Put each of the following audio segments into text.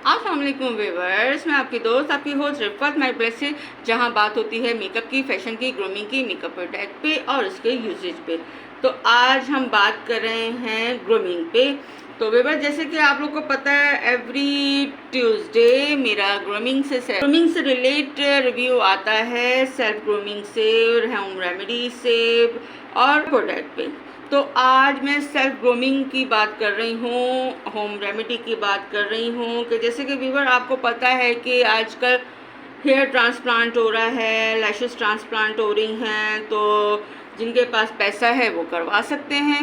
अस्सलाम वालेकुम व्यूअर्स, मैं आपकी दोस्त आपकी होस्ट रिफ़त माई ब्लेस से, जहाँ बात होती है मेकअप की, फैशन की, ग्रूमिंग की, मेकअप प्रोडक्ट पे और उसके यूजेज पे। तो आज हम बात कर रहे हैं ग्रूमिंग पे। तो व्यूअर्स, जैसे कि आप लोग को पता है, एवरी ट्यूसडे मेरा ग्रूमिंग से रिलेट रिव्यू आता है, सेल्फ ग्रूमिंग से, होम रेमेडी से और प्रोडक्ट पे। तो आज मैं सेल्फ ग्रूमिंग की बात कर रही हूँ, होम रेमेडी की बात कर रही हूँ कि जैसे कि व्यूअर आपको पता है कि आजकल हेयर ट्रांसप्लांट हो रहा है, लैशेस ट्रांसप्लांट हो रही हैं, तो जिनके पास पैसा है वो करवा सकते हैं,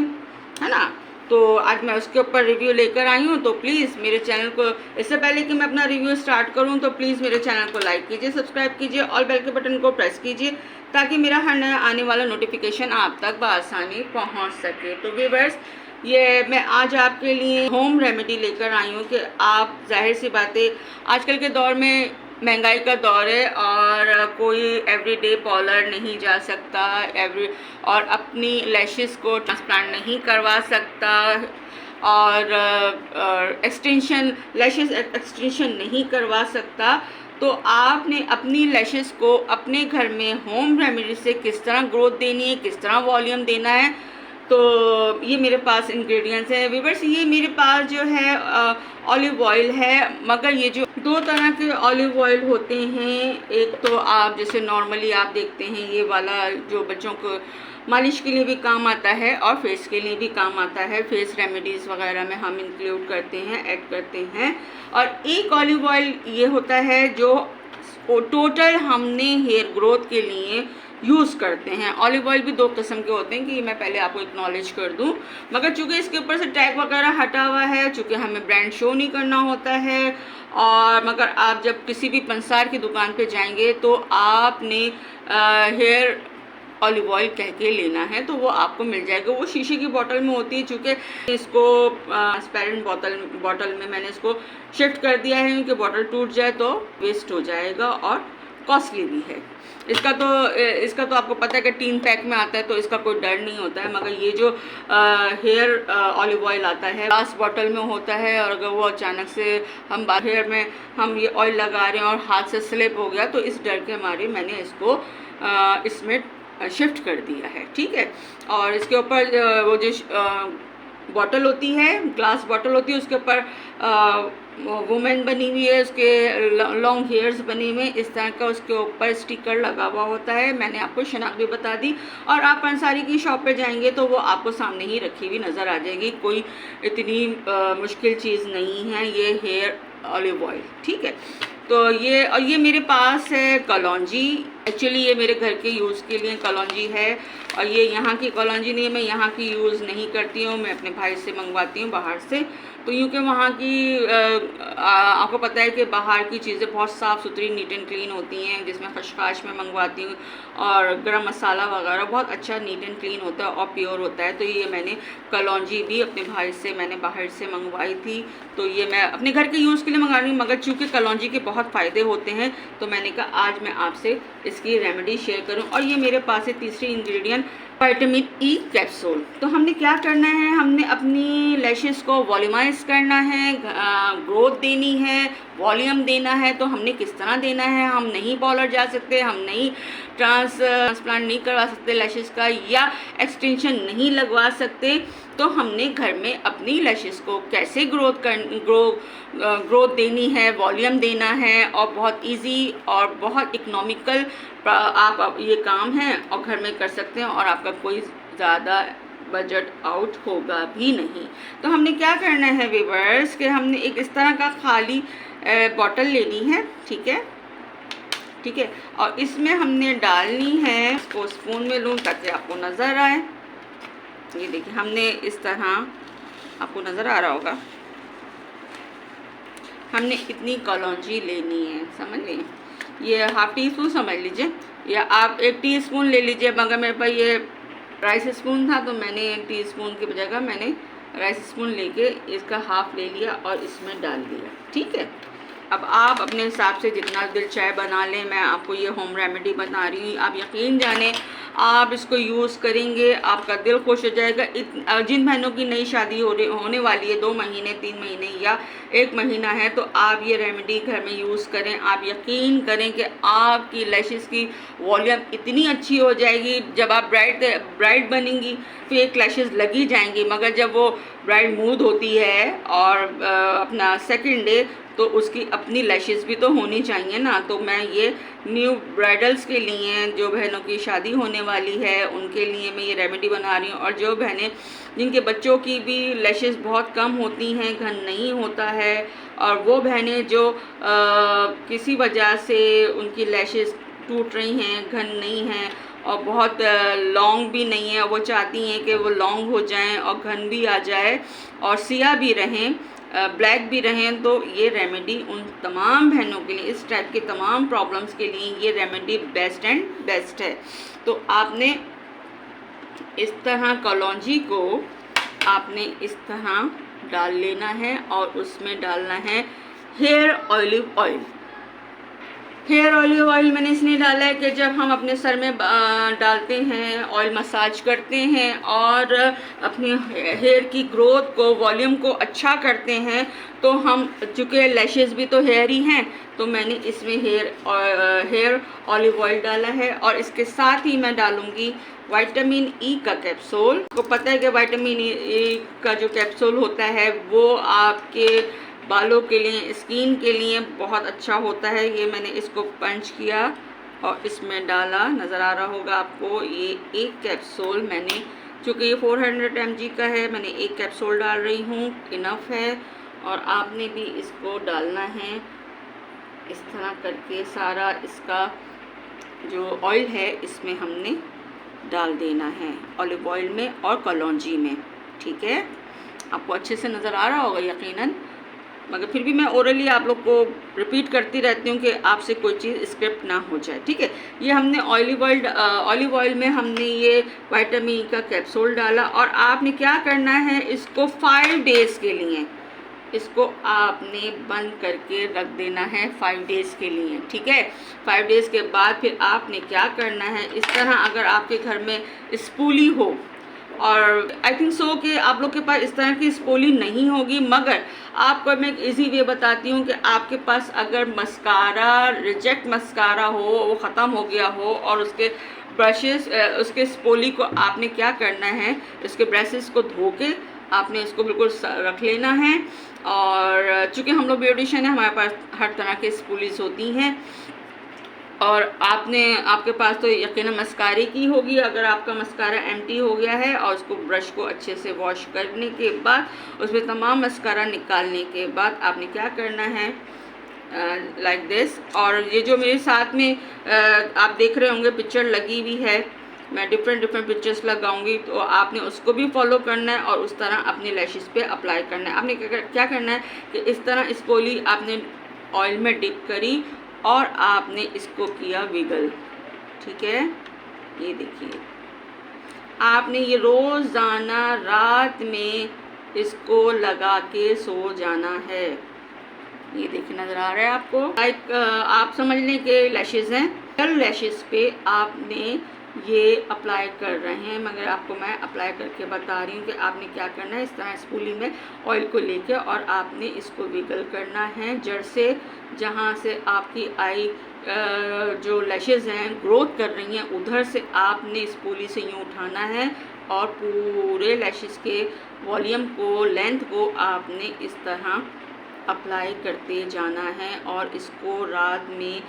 है ना। तो आज मैं उसके ऊपर रिव्यू लेकर आई हूँ। तो प्लीज़ मेरे चैनल को, इससे पहले कि मैं अपना रिव्यू स्टार्ट करूँ, तो प्लीज़ मेरे चैनल को लाइक कीजिए, सब्सक्राइब कीजिए और बेल के बटन को प्रेस कीजिए ताकि मेरा हर नया आने वाला नोटिफिकेशन आप तक बआसानी पहुँच सके। तो व्यूअर्स, ये मैं आज आपके लिए होम रेमेडी लेकर आई हूँ कि आप, जाहिर सी बातें, आजकल के दौर में महंगाई का दौर है और कोई एवरीडे पार्लर नहीं जा सकता और अपनी लैशेस को ट्रांसप्लांट नहीं करवा सकता और लैशेस एक्सटेंशन नहीं करवा सकता। तो आपने अपनी लैशेस को अपने घर में होम रेमेडी से किस तरह ग्रोथ देनी है, किस तरह वॉल्यूम देना है, तो ये मेरे पास इंग्रेडिएंट्स हैं व्यूअर्स। ये मेरे पास जो है ऑलिव ऑयल है, मगर ये जो दो तरह के ऑलिव ऑयल होते हैं, एक तो आप जैसे नॉर्मली आप देखते हैं ये वाला जो बच्चों को मालिश के लिए भी काम आता है और फेस के लिए भी काम आता है, फेस रेमेडीज़ वगैरह में हम इंक्लूड करते हैं, ऐड करते हैं। और एक ऑलिव ऑयल ये होता है जो टोटल हमने हेयर ग्रोथ के लिए यूज़ करते हैं। ऑलिव ऑयल भी दो किस्म के होते हैं कि मैं पहले आपको एक्नॉलेज कर दूं, मगर चूँकि इसके ऊपर से टैग वगैरह हटा हुआ है, चूँकि हमें ब्रांड शो नहीं करना होता है, और मगर आप जब किसी भी पंसार की दुकान पे जाएंगे तो आपने हेयर ऑलिव ऑयल कह के लेना है तो वो आपको मिल जाएगा। वो शीशे की बोतल में होती है, चूँकि इसको ट्रांसपेरेंट बॉटल में मैंने इसको शिफ्ट कर दिया है क्योंकि बॉटल टूट जाए तो वेस्ट हो जाएगा और कॉस्टली भी है। इसका तो आपको पता है कि टीन पैक में आता है तो इसका कोई डर नहीं होता है, मगर ये जो हेयर ऑलिव ऑयल आता है ग्लास बॉटल में होता है, और अगर वो अचानक से हम हेयर में हम ये ऑयल लगा रहे हैं और हाथ से स्लिप हो गया तो इस डर के मारे मैंने इसको इसमें शिफ्ट कर दिया है, ठीक है। और इसके ऊपर वो जो बॉटल होती है, ग्लास बॉटल होती है, उसके ऊपर वुमेन बनी हुई है, उसके लॉन्ग हेयर्स बने हुए, इस तरह का उसके ऊपर स्टिकर लगा हुआ होता है। मैंने आपको शनाख्त भी बता दी, और आप पंसारी की शॉप पे जाएंगे तो वो आपको सामने ही रखी हुई नज़र आ जाएगी। कोई इतनी मुश्किल चीज़ नहीं है ये हेयर ऑलिव ऑयल, ठीक है। तो ये मेरे पास है कलौंजी। एक्चुअली ये मेरे घर के यूज़ के लिए कलौंजी है, और ये यहाँ की कलौंजी नहीं है, मैं यहाँ की यूज़ नहीं करती हूँ, मैं अपने भाई से मंगवाती हूँ बाहर से। तो यूँ कि वहाँ की आपको पता है कि बाहर की चीज़ें बहुत साफ़ सुथरी, नीट एंड क्लीन होती हैं, जिसमें खशखाश में मंगवाती हूँ, और गरम मसाला वगैरह बहुत अच्छा नीट एंड क्लीन होता है और प्योर होता है। तो ये मैंने कलौंजी भी अपने भाई से मैंने बाहर से मंगवाई थी, तो ये मैं अपने घर के यूज़ के लिए मंगा रही हूँ, मगर चूँकि कलौंजी के बहुत फ़ायदे होते हैं तो मैंने कहा आज मैं आपसे इसकी रेमेडी शेयर करूं। और ये मेरे पास है तीसरी इंग्रेडिएंट, विटामिन ई कैप्सूल। तो हमने क्या करना है, हमने अपनी लैशेस को वॉल्यूमाइज करना है, ग्रोथ देनी है, वॉल्यूम देना है। तो हमने किस तरह देना है, हम नहीं पार्लर जा सकते, हम नहीं ट्रांसप्लांट नहीं करवा सकते लैशेस का, या एक्सटेंशन नहीं लगवा सकते, तो हमने घर में अपनी लैशेस को कैसे ग्रोथ देनी है, वॉल्यूम देना है, और बहुत इजी और बहुत इकोनॉमिकल आप ये काम है और घर में कर सकते हैं, और आपका कोई ज़्यादा बजट आउट होगा भी नहीं। तो हमने क्या करना है व्यूअर्स कि हमने एक इस तरह का खाली बॉटल लेनी है, ठीक है, ठीक है, और इसमें हमने डालनी है, इसको स्पून में लूँ ताकि आपको नज़र आए। ये देखिए, हमने इस तरह, आपको नज़र आ रहा होगा, हमने इतनी कलौंजी लेनी है, समझ लीजिए, ये हाफ टी स्पून समझ लीजिए, या आप 1 टीस्पून ले लीजिए, मगर मेरे पास ये राइस स्पून था तो मैंने 1 टीस्पून की जगह मैंने राइस स्पून लेके इसका हाफ ले लिया और इसमें डाल दिया, ठीक है। अब आप अपने हिसाब से जितना दिल चाहे बना लें, मैं आपको ये होम रेमेडी बता रही हूँ। आप यकीन जाने आप इसको यूज़ करेंगे आपका दिल खुश हो जाएगा। जिन बहनों की नई शादी होने वाली है, 2 महीने 3 महीने या 1 महीना है, तो आप ये रेमेडी घर में यूज़ करें। आप यकीन करें कि आपकी लैशेस की वॉल्यूम इतनी अच्छी हो जाएगी। जब आप ब्राइड बनेंगी फेक लैशेस लगी जाएंगी, मगर जब वो ब्राइड मूड होती है और अपना सेकंड डे, तो उसकी अपनी लैशेस भी तो होनी चाहिए ना। तो मैं ये न्यू ब्राइडल्स के लिए, जो बहनों की शादी होने वाली है, उनके लिए मैं ये रेमेडी बना रही हूँ। और जो बहनें जिनके बच्चों की भी लैशेस बहुत कम होती हैं, घन नहीं होता है, और वो बहनें जो किसी वजह से उनकी लैशेस टूट रही हैं, घन नहीं हैं और बहुत लॉन्ग भी नहीं है, वो चाहती हैं कि वो लॉन्ग हो जाएं और घन भी आ जाए और सिया भी रहें, ब्लैक भी रहें, तो ये रेमेडी उन तमाम बहनों के लिए, इस टाइप के तमाम प्रॉब्लम्स के लिए ये रेमेडी बेस्ट एंड बेस्ट है। तो आपने इस तरह कलौंजी को आपने इस तरह डाल लेना है और उसमें डालना है here olive oil. Here olive oil मैंने इसलिए डाला है कि जब हम अपने सर में डालते हैं, ऑयल मसाज करते हैं और अपने हेयर की ग्रोथ को, वॉल्यूम को अच्छा करते हैं, तो हम, चूँकि लैशेस भी तो हेयर ही हैं, तो मैंने इसमें हेयर ऑलिव ऑयल डाला है। और इसके साथ ही मैं डालूँगी विटामिन ई का कैप्सूल। आपको पता है कि विटामिन ई का जो कैप्सूल होता है वो आपके बालों के लिए, स्किन के लिए बहुत अच्छा होता है। ये मैंने इसको पंच किया और इसमें डाला, नज़र आ रहा होगा आपको। ये एक कैप्सूल मैंने, चूँकि ये 400 mg का है, मैंने एक कैप्सूल डाल रही हूँ, इनफ है। और आपने भी इसको डालना है इस तरह करके। सारा इसका जो ऑयल है इसमें हमने डाल देना है, ऑलिव ऑयल में और कलौंजी में, ठीक है। आपको अच्छे से नज़र आ रहा होगा यकीनन, मगर फिर भी मैं ओरली आप लोग को रिपीट करती रहती हूँ कि आपसे कोई चीज़ स्किप ना हो जाए, ठीक है। ये हमने ऑलिव ऑयल में हमने ये विटामिन का कैप्सूल डाला और आपने क्या करना है, इसको 5 डेज़ के लिए इसको आपने बंद करके रख देना है 5 डेज़ के लिए, ठीक है। 5 डेज़ के बाद फिर आपने क्या करना है, इस तरह अगर आपके घर में स्पूली हो, और आई थिंक सो कि आप लोग के पास इस तरह की स्पोली नहीं होगी, मगर आपको मैं एक इजी वे बताती हूँ कि आपके पास अगर मस्कारा, रिजेक्ट मस्कारा हो, वो ख़त्म हो गया हो और उसके ब्रशेस, उसके स्पोली को आपने क्या करना है, उसके ब्रशेस को धो के आपने इसको बिल्कुल रख लेना है। और चूँकि हम लोग ब्यूटिशियन हैं, हमारे पास हर तरह के स्पूलीज होती हैं, और आपके पास तो यकीनन मस्कारे की होगी। अगर आपका मस्कारा एम्प्टी हो गया है और उसको ब्रश को अच्छे से वॉश करने के बाद उसमें तमाम मस्कारा निकालने के बाद आपने क्या करना है, लाइक दिस। और ये जो मेरे साथ में आप देख रहे होंगे पिक्चर लगी हुई है, मैं डिफरेंट पिक्चर्स लगाऊंगी, तो आपने उसको भी फॉलो करना है और उस तरह अपने लैशेस पे अप्लाई करना है। आपने क्या करना है कि इस तरह स्पोली आपने ऑयल में डिप करी और आपने इसको किया विगल, ठीक है। ये देखिए, आपने ये रोज़ाना रात में इसको लगा के सो जाना है। ये देखिए, नज़र आ रहा है आपको। लाइक आप समझ लें कि लैशेज़ हैं, लैशेज़ पे आपने ये अप्लाई कर रहे हैं, मगर आपको मैं अप्लाई करके बता रही हूँ कि आपने क्या करना है। इस तरह स्पूली में ऑयल को लेके और आपने इसको विगल करना है जड़ से, जहाँ से आपकी आई जो लैशेज़ हैं ग्रोथ कर रही हैं, उधर से आपने स्पूली से यूँ उठाना है और पूरे लैशेज़ के वॉल्यूम को, लेंथ को आपने इस तरह अप्लाई करते जाना है और इसको रात में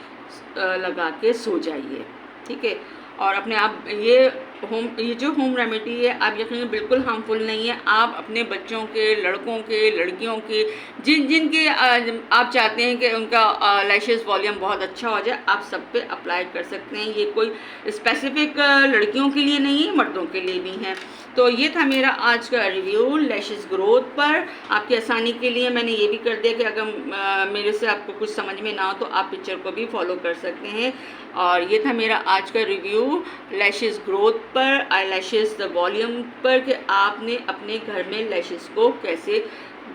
लगा के सो जाइए, ठीक है। और अपने आप ये जो होम रेमेडी है, आप यकीन बिल्कुल हार्मफुल नहीं है। आप अपने बच्चों के, लड़कों के, लड़कियों के, जिनके आप चाहते हैं कि उनका लैशेस वॉल्यूम बहुत अच्छा हो जाए, आप सब पे अप्लाई कर सकते हैं। ये कोई स्पेसिफिक लड़कियों के लिए नहीं है, मर्दों के लिए भी है। तो ये था मेरा आज का रिव्यू लैशेस ग्रोथ पर। आपकी आसानी के लिए मैंने ये भी कर दिया कि अगर मेरे से आपको कुछ समझ में ना हो तो आप पिक्चर को भी फॉलो कर सकते हैं। और ये था मेरा आज का रिव्यू लैशेस ग्रोथ पर, आई लैशेस द वॉल्यूम पर, कि आपने अपने घर में लैशेस को कैसे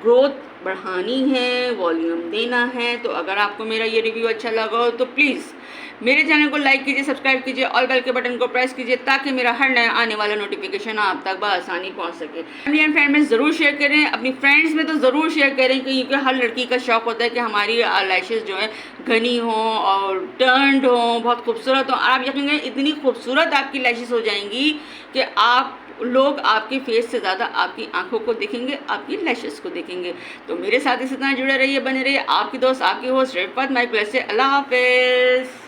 ग्रोथ बढ़ानी है, वॉल्यूम देना है। तो अगर आपको मेरा ये रिव्यू अच्छा लगा हो तो प्लीज़ मेरे चैनल को लाइक कीजिए, सब्सक्राइब कीजिए, ऑल बेल के बटन को प्रेस कीजिए ताकि मेरा हर नया आने वाला नोटिफिकेशन आप तक बआसानी पहुंच सके। फैमिली एंड फ्रेंड में ज़रूर शेयर करें, अपनी फ्रेंड्स में तो ज़रूर शेयर करें, क्योंकि हर लड़की का शौक होता है कि हमारी लैशेज़ जो है घनी हों और टर्न्ड हों, बहुत खूबसूरत हों। आप यकीन करें इतनी खूबसूरत आपकी लैशेज़ हो जाएंगी कि आप लोग आपके फेस से ज़्यादा आपकी आंखों को देखेंगे, आपकी लैशेस को देखेंगे। तो मेरे साथ इसी तरह जुड़े रहिए, बने रहिए। आपकी दोस्त, आपकी होस्ट रिफत माई प्लेस से। अल्लाह हाफिज़।